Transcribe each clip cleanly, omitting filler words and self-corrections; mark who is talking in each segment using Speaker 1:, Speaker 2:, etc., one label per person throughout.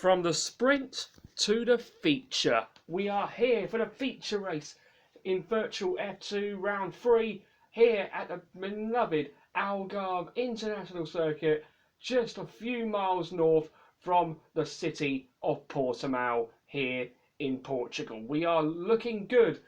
Speaker 1: From the sprint to the feature, we are here for the feature race in virtual F2 round 3 here at the beloved Algarve International Circuit, just a few miles north from the city of Portimao here in Portugal. We are looking good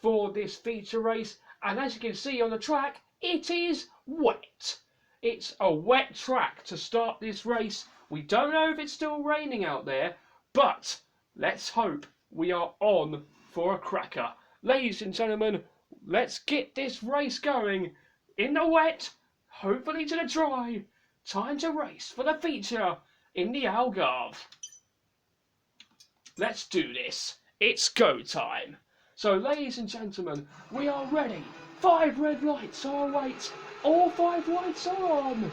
Speaker 1: for this feature race, and as you can see on the track, it is wet. It's a wet track to start this race. We don't know if it's still raining out there, but let's hope we are on for a cracker. Ladies and gentlemen, let's get this race going in the wet, hopefully to the dry. Time to race for the feature in the Algarve. Let's do this. It's go time. So, ladies and gentlemen, we are ready. 5 red lights are await. All 5 lights are on.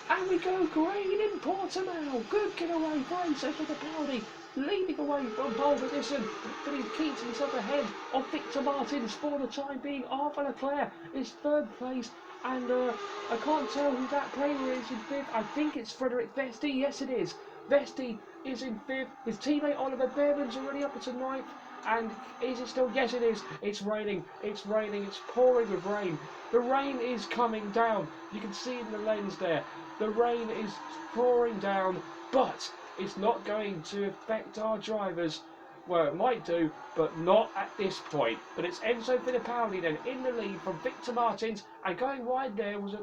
Speaker 1: And we go green in Portimao. Good getaway for Enzo Fittipaldi, leading away from pole position, but he keeps himself ahead of Victor Martins for the time being. Arthur Leclerc is 3rd place, and I can't tell who that player is in 5th. I think it's Frederick Vesti. Yes, it is. Vesti is in 5th. His teammate Oliver Behrman's already up to 9th. And is it still? Yes, it is. It's raining. It's raining. It's pouring with rain. The rain is coming down. You can see in the lens there. The rain is pouring down, but it's not going to affect our drivers. Well, it might do, but not at this point. But it's Enzo Fittipaldi then in the lead from Victor Martins, and going wide there was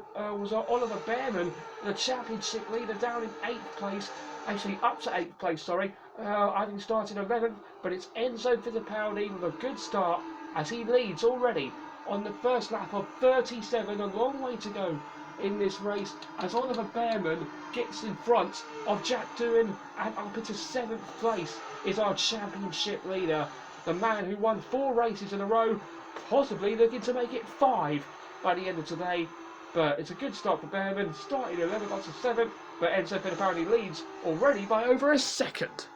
Speaker 1: Oliver Behrman, the championship leader, down in 8th place. Actually, up to 8th place, sorry. I think started 11th, but it's Enzo Fittipaldi with a good start as he leads already on the first lap of 37. A long way to go in this race as Oliver Behrman gets in front of Jack Doohan, and up into 7th place is our championship leader, the man who won 4 races in a row, possibly looking to make it 5 by the end of today. But it's a good start for Behrman, starting 11th up to 7th, but Enzo Fittipaldi leads already by over a second.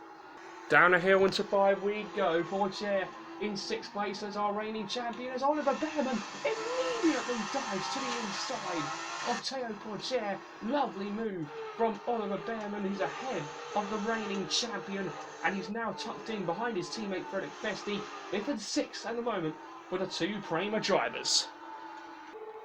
Speaker 1: Down a hill into 5 we go. Portier in 6th place as our reigning champion, as Oliver Behrman immediately dives to the inside of Teo Portier. Lovely move from Oliver Behrman, who's ahead of the reigning champion, and he's now tucked in behind his teammate Frederick Vesti. 5th and 6th at the moment for the 2 Prema drivers.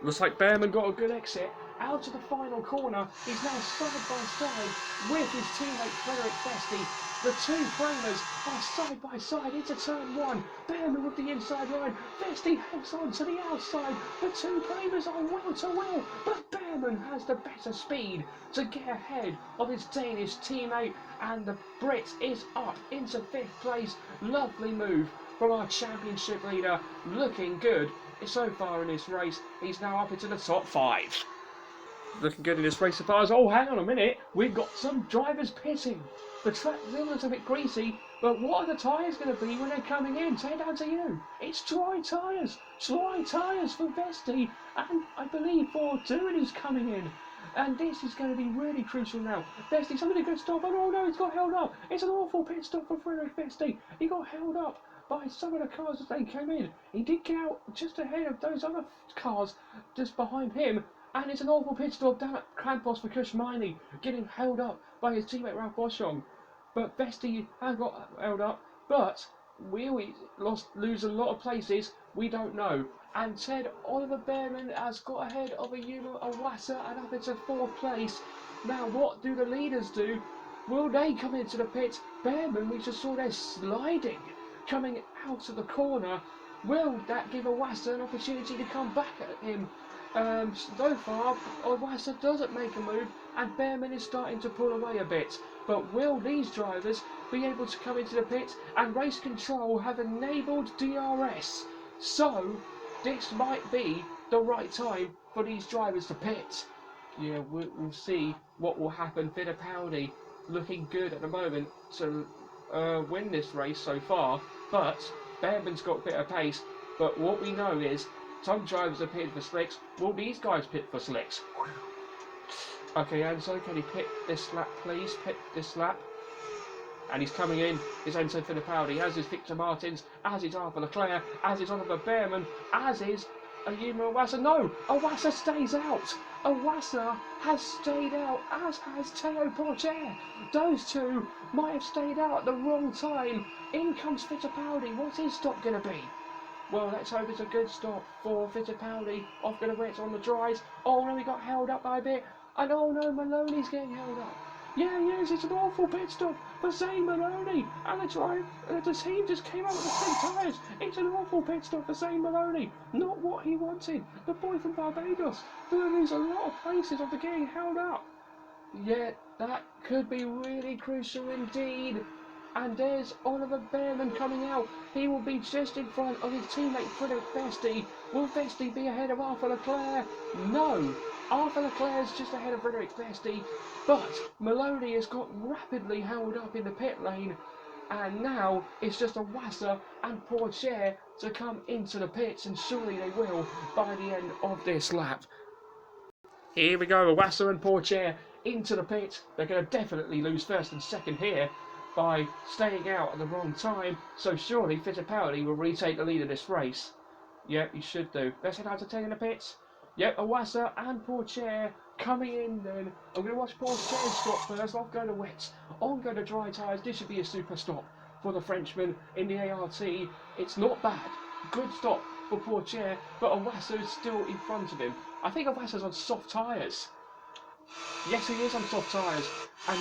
Speaker 1: Looks like Behrman got a good exit out to the final corner. He's now side by side with his teammate Frederick Vesti. The 2 Premas are side by side into turn 1. Behrman with the inside line. Vesti hangs on to the outside. The 2 Premas are well to well, but Behrman has the better speed to get ahead of his Danish teammate, and the Brit is up into 5th place. Lovely move from our championship leader, looking good so far in this race. He's now up into the top 5. Looking good in this race so far. Oh, hang on a minute, we've got some drivers pitting. The track looks a bit greasy, but what are the tyres going to be when they're coming in? Say it down to you. It's dry tyres for Vesti, and I believe for Doohan is coming in. And this is going to be really crucial now. Vesti's having a good stop. Oh no, he's got held up. It's an awful pit stop for Frederick Vesti. He got held up by some of the cars as they came in. He did get out just ahead of those other cars just behind him. And it's an awful pit stop down at Campos for Kushmini, getting held up by his teammate Ralph Boschong. But Vesti has got held up, but will we lose a lot of places? We don't know. And Ted Oliver Behrman has got ahead of Ayuma Awasa and up into 4th place. Now what do the leaders do? Will they come into the pit? Behrman, we just saw there sliding, coming out of the corner. Will that give Awasa an opportunity to come back at him? So far, Awasa doesn't make a move, and Behrman is starting to pull away a bit. But will these drivers be able to come into the pit? And Race Control have enabled DRS. So, this might be the right time for these drivers to pit. Yeah, we'll see what will happen. Fittipaldi looking good at the moment to win this race so far, but Behrman's got a bit of pace. But what we know is some drivers are pitting for slicks. Will these guys pit for slicks? Okay, Enzo, can he pit this lap, please? Pit this lap. And he's coming in. Is Enzo Fittipaldi, as is Victor Martins, as is Arthur Leclerc, as is Oliver Behrman, as is Ayuma Awasa. No, Awasa stays out. Awasa has stayed out, as has Teo Porcher. Those two might have stayed out at the wrong time. In comes Fittipaldi. What's his stop going to be? Well, let's hope it's a good stop for Fittipaldi. Off going to Ritz on the dries. Oh no, he got held up by a bit. And oh no, Maloney's getting held up. Yeah, yes, it's an awful pit stop for Zane Maloney. And the team just came out with the same tyres. It's an awful pit stop for Zane Maloney. Not what he wanted. The boy from Barbados. Going to lose a lot of places after getting held up. Yeah, that could be really crucial indeed. And there's Oliver Behrman coming out. He will be just in front of his teammate Frederick Vesti. Will Vesti be ahead of Arthur Leclerc? No. Arthur Leclerc is just ahead of Frederick Vesti. But Maloney has got rapidly held up in the pit lane. And now it's just Awasa and Porcher to come into the pits. And surely they will by the end of this lap. Here we go, Awasa and Porcher into the pit. They're going to definitely lose first and second here by staying out at the wrong time, so surely Fittipaldi will retake the lead of this race. Yep, he should do. Let's head out to 10 in the pits. Yep, Awasa and Porcher coming in then. I'm going to watch Porcher stop first. I'll go to wets. I'll go to dry tyres. This should be a super stop for the Frenchman in the ART. It's not bad. Good stop for Porcher, but Awasa is still in front of him. I think Awasa's on soft tyres. Yes, he is on soft tyres, and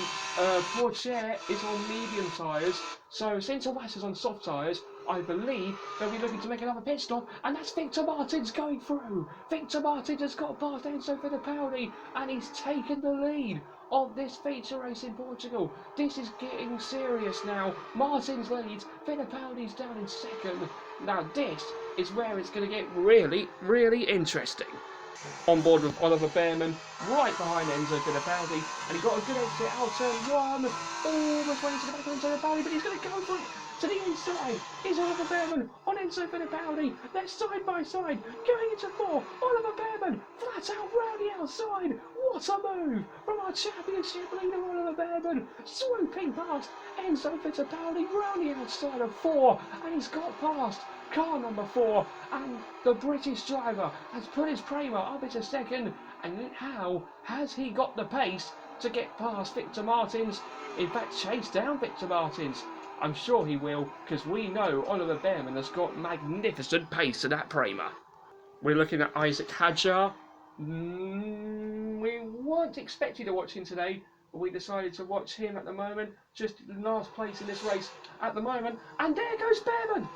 Speaker 1: Porcher is on medium tyres. So since Awasa's on soft tyres, I believe they'll be looking to make another pit stop, and that's Victor Martins going through. Victor Martins has got past Enzo Fittipaldi, and he's taken the lead of this feature race in Portugal. This is getting serious now. Martins leads, Fittipaldi's down in second. Now this is where it's going to get really, really interesting. On board with Oliver Behrman, right behind Enzo Fittipaldi, and he got a good exit out turn one. Almost went into the back of Enzo Fittipaldi, but he's going to go for it to the inside. Is Oliver Behrman on Enzo Fittipaldi? They're side by side, going into four. Oliver Behrman flat out round the outside. What a move from our championship leader Oliver Behrman, swooping past Enzo Fittipaldi round the outside of four, and he's got past car number 4, and the British driver has put his Prema up into second. And how has he got the pace to get past Victor Martins? In fact, chase down Victor Martins. I'm sure he will, because we know Oliver Behrman has got magnificent pace to that Prema. We're looking at Isaac Hadjar. We weren't expecting to watch him today, but we decided to watch him at the moment, just in last place in this race at the moment. And there goes Behrman!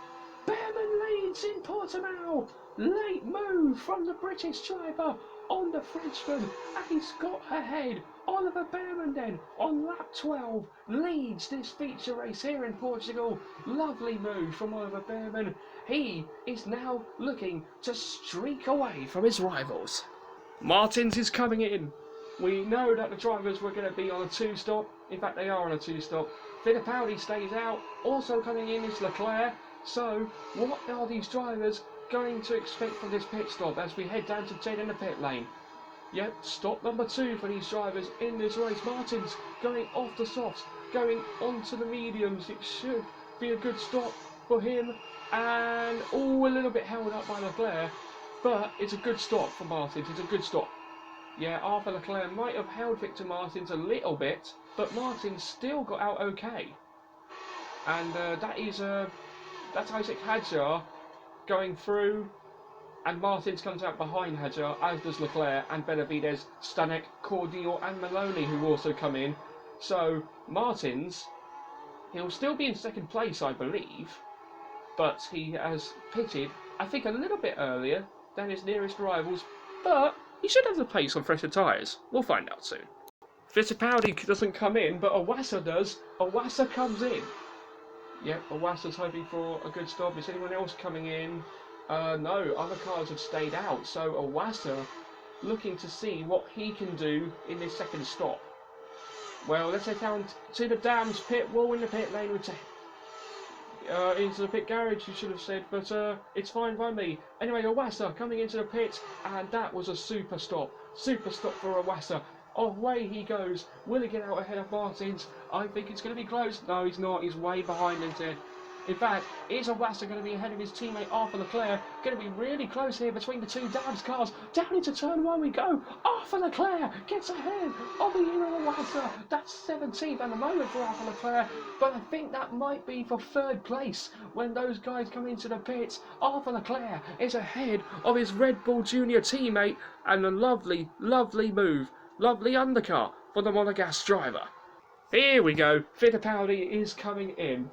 Speaker 1: Behrman leads in Portimao. Late move from the British driver on the Frenchman, and he's got ahead. Oliver Behrman then on lap 12 leads this feature race here in Portugal. Lovely move from Oliver Behrman. He is now looking to streak away from his rivals. Martins is coming in. We know that the drivers were going to be on a 2-stop. In fact, they are on a 2-stop. Fittipaldi stays out. Also coming in is Leclerc. So, what are these drivers going to expect from this pit stop as we head down to 10 in the pit lane? Yep, stop number 2 for these drivers in this race. Martins going off the softs, going onto the mediums. It should be a good stop for him. And, a little bit held up by Leclerc. But it's a good stop for Martins. It's a good stop. Yeah, Arthur Leclerc might have held Victor Martins a little bit, but Martins still got out okay. And that's Isaac Hadjar going through, and Martins comes out behind Hadjar, as does Leclerc and Benavides, Stanek, Cordial and Maloney, who also come in. So Martins, he'll still be in second place, I believe, but he has pitted, I think, a little bit earlier than his nearest rivals, but he should have the pace on fresher tyres. We'll find out soon. Fittipaldi doesn't come in, but Awasa does. Awasa comes in. Yep, Awasa's hoping for a good stop. Is anyone else coming in? No, other cars have stayed out. So Awasa looking to see what he can do in this second stop. Well, let's head down to the Dams pit wall in the pit lane with into the pit garage, you should have said, but it's fine by me. Anyway, Awasa coming into the pit, and that was a super stop. Super stop for Awasa. Away he goes. Will he get out ahead of Martins? I think it's going to be close. No, he's not. He's way behind instead. In fact, is Awasa going to be ahead of his teammate Arthur Leclerc? Going to be really close here between the two Dabs cars. Down into turn 1 we go. Arthur Leclerc gets ahead of the Euro Awasa. That's 17th at the moment for Arthur Leclerc, but I think that might be for 3rd place when those guys come into the pits. Arthur Leclerc is ahead of his Red Bull Junior teammate, and a lovely, lovely move. Lovely undercut for the Monegasque driver. Here we go. Fittipaldi is coming in.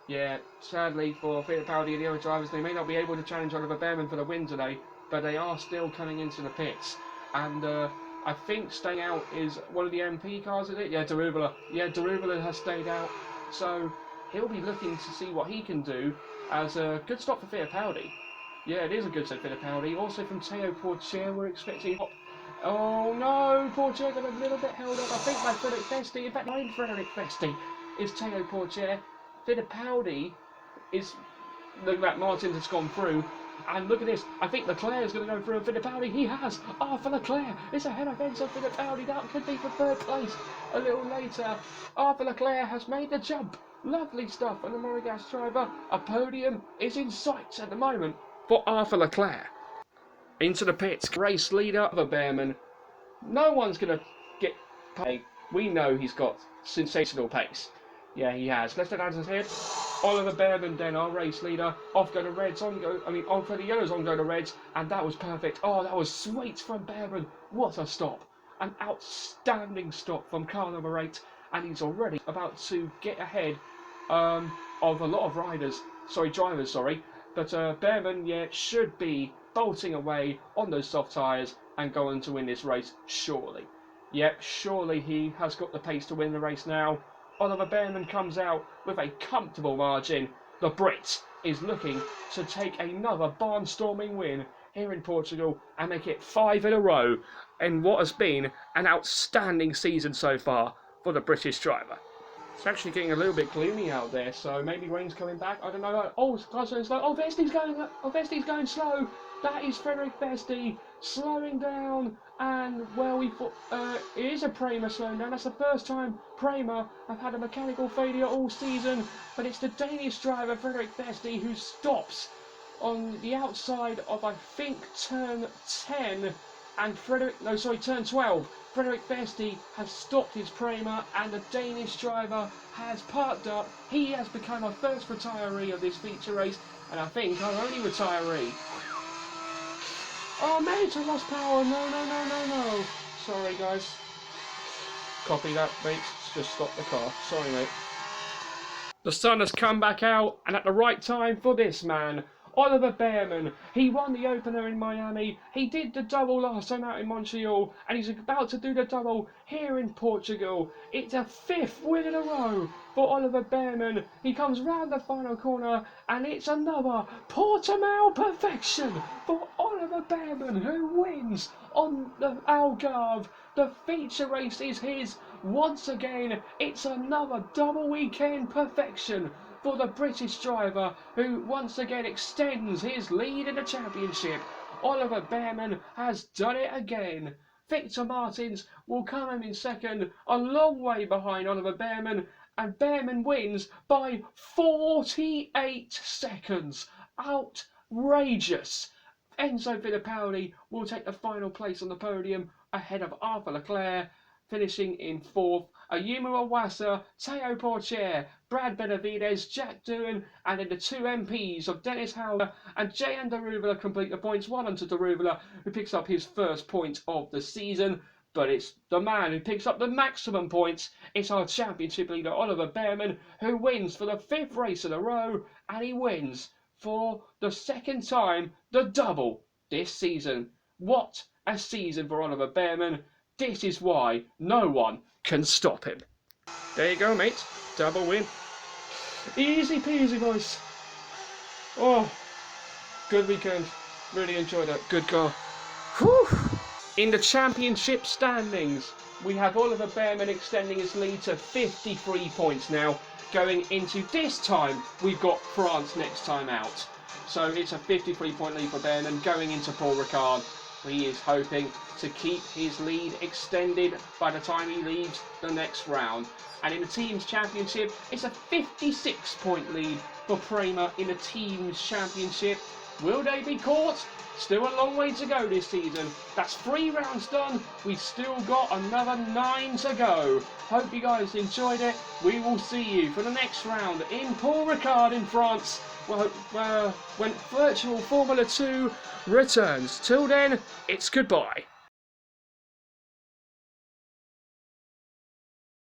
Speaker 1: Yeah, sadly for Fittipaldi and the other drivers, they may not be able to challenge Oliver Bearman for the win today, but they are still coming into the pits. And I think staying out is one of the MP cars, is it? Yeah, Daruvula. Yeah, Daruvula has stayed out. So he'll be looking to see what he can do as a good stop for Fittipaldi. Yeah, it is a good stop for Fittipaldi. Also from Teo Porcher, we're expecting... Oh no, Porcher got a little bit held up, I think, by Frederick Festi. In fact, behind Frederick Festi is Teo Porcher. Fittipaldi is, look at that, Martin has gone through, and look at this, I think Leclerc is going to go through, and Fittipaldi, he has, Arthur Leclerc is ahead of Enzo Fittipaldi, that could be for 3rd place a little later. Arthur Leclerc has made the jump, lovely stuff, and the Monegasque driver, a podium is in sight at the moment for Arthur Leclerc. Into the pits, race leader of a Bearman, no one's going to get paid, we know he's got sensational pace. Yeah, he has. Left hands his head. Oliver Bearman then, our race leader. Off go to Reds, on for the yellows, on go to Reds. And that was perfect. Oh, that was sweet from Bearman. What a stop. An outstanding stop from car number 8. And he's already about to get ahead of a lot of drivers. But Bearman, yeah, should be bolting away on those soft tyres and going to win this race, surely. Yep, surely he has got the pace to win the race now. Oliver Bearman comes out with a comfortable margin. The Brit is looking to take another barnstorming win here in Portugal and make it 5 in a row in what has been an outstanding season so far for the British driver. It's actually getting a little bit gloomy out there, so maybe rain's coming back. I don't know. Oh, car's going slow. Oh, Vesti's going slow. That is Frederick Vesti slowing down, and well, we thought it is a Prema slowing down. That's the first time Prema have had a mechanical failure all season, but it's the Danish driver Frederick Vesti who stops on the outside of, I think, turn 10, and turn 12. Frederick Vesti has stopped his Prema, and the Danish driver has parked up. He has become our first retiree of this feature race, and I think our only retiree. Oh mate, I lost power. No. Sorry guys. Copy that, mate. Just stop the car. Sorry, mate. The sun has come back out, and at the right time for this man. Oliver Bearman, he won the opener in Miami, he did the double last time out in Montreal, and he's about to do the double here in Portugal. It's a 5th win in a row for Oliver Bearman. He comes round the final corner, and it's another Portimao perfection for Oliver Bearman, who wins on the Algarve. The feature race is his once again. It's another double weekend perfection for the British driver, who once again extends his lead in the championship. Oliver Bearman has done it again. Victor Martins will come in second, a long way behind Oliver Bearman, and Bearman wins by 48 seconds. Outrageous. Enzo Fittipaldi will take the final place on the podium ahead of Arthur Leclerc, finishing in 4th. Ayumu Awasa, Teo Porcher, Brad Benavides, Jack Doohan, and then the 2 MPs of Dennis Howler and J.N. Daruvula complete the points. One unto Daruvula, who picks up his first point of the season. But it's the man who picks up the maximum points. It's our championship leader, Oliver Bearman, who wins for the 5th race in a row, and he wins for the 2nd time the double this season. What a season for Oliver Bearman. This is why no one can stop him. There you go, mate. Double win. Easy peasy, boys. Oh, good weekend. Really enjoyed it. Good car. Whew. In the championship standings, we have Oliver Bearman extending his lead to 53 points now. Going into this time, we've got France next time out. So it's a 53-point lead for Bearman going into Paul Ricard. He is hoping to keep his lead extended by the time he leaves the next round. And in the Teams Championship, it's a 56-point lead for Prema in the Teams Championship. Will they be caught? Still a long way to go this season. That's 3 rounds done. We've still got another 9 to go. Hope you guys enjoyed it. We will see you for the next round in Paul Ricard in France, when Virtual Formula 2 returns. Till then, it's goodbye.